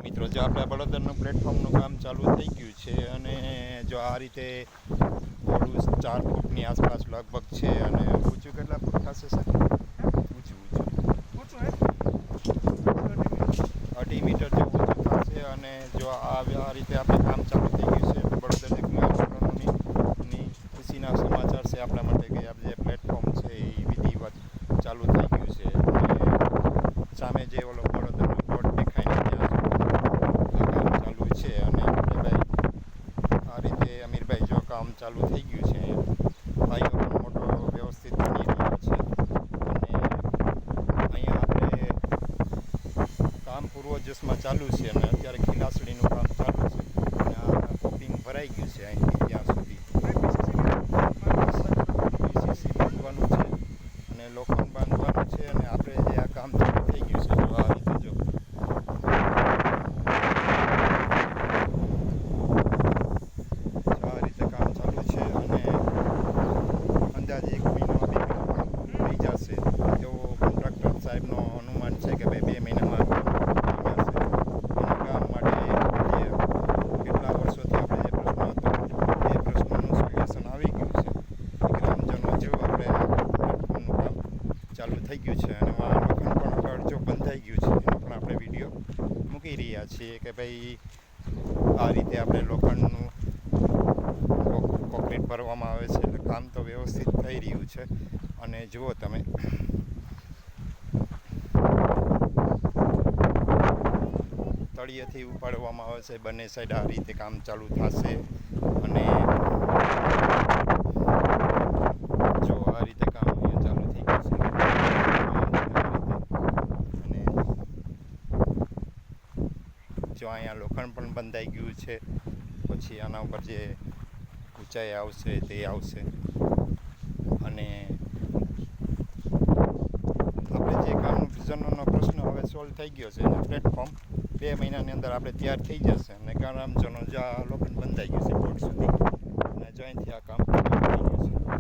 મિત્રો જો આપણે બળોદરનું પ્લેટફોર્મનું કામ ચાલુ થઈ ગયું છે અને જો આ રીતે થોડું 4 ફૂટની આસપાસ લગભગ છે અને ઊંચું કેટલા ફૂટ થશે સર? ઊંચું 2.5 મીટર જેવું ઊંચું થશે અને જો આ રીતે આપણે કામ ચાલુ થઈ ગયું છે બળોદરની ખુશીના સમાચાર છે આપણા માટે કે આ જે પ્લેટફોર્મ છે એ વિધિવત ચાલુ થઈ ગયું છે અને સામે જે ઓલો બળોદરનો બોર્ડ દેખાય ત્યાં અમીરભાઈ જો કામ ચાલુ થઈ ગયું છે ભાઈઓ પણ મોટો વ્યવસ્થિત બની રહ્યો છે અને અહીંયા આપણે કામ પૂર્વજોશમાં ચાલુ છે અને અત્યારે ખીલાસડીનું કામ ચાલુ છે અને આ કોપિંગ ભરાઈ ગયું છે અહીંથી ત્યાં સુધી પીસીસી બાંધવાનું છે અને લોખંડ બાંધવાનું છે અને આપણે જે આ કામ ચાલુ થઈ ગયું છે જો આ રીતે જો અંદાજે 1 મહિનામાં 2 મહિનામાં થઈ જશે તેવો કોન્ટ્રાક્ટર સાહેબનો અનુમાન છે કે ભાઈ 2 મહિનામાં થઈ જશે. એના કામ માટે જે કેટલા વર્ષોથી આપણે જે પ્રશ્ન હતો એ પ્રશ્નનું સોલ્યુશન આવી ગયું છે. ગ્રામજનો જેવું આપણે પ્લેટફોર્મનું કામ ચાલુ થઈ ગયું છે અને લોખંડ પણ આગળ જો બંધાઈ ગયું છે એનો પણ આપણે વિડીયો મૂકી રહ્યા છીએ કે ભાઈ આ રીતે આપણે લોખંડનું કોન્ક્રીટ ભરવામાં આવે છે એટલે કામ તો વ્યવસ્થિત થઈ રહ્યું છે અને જુઓ તમે તળિયેથી ઉપાડવામાં આવે છે બંને સાઈડ આ રીતે કામ ચાલુ થશે અને જો આ રીતે કામ અહીંયા ચાલુ થઈ ગયું છે અને જો અહીંયા લોખંડ પણ બંધાઈ ગયું છે પછી આના ઉપર જે ઊંચાઈ આવશે તે આવશે અને આપણે જે કામનું વિઝનનો પ્રશ્ન હવે સોલ્વ થઈ ગયો છે અને પ્લેટફોર્મ 2 મહિનાની અંદર આપણે તૈયાર થઈ જશે અને ગ્રામજનો જ્યાં લોખંડ બંધાઈ ગયું છે બોર્ડ સુધી અને જો અહીંથી આ કામ થઈ ગયું છે.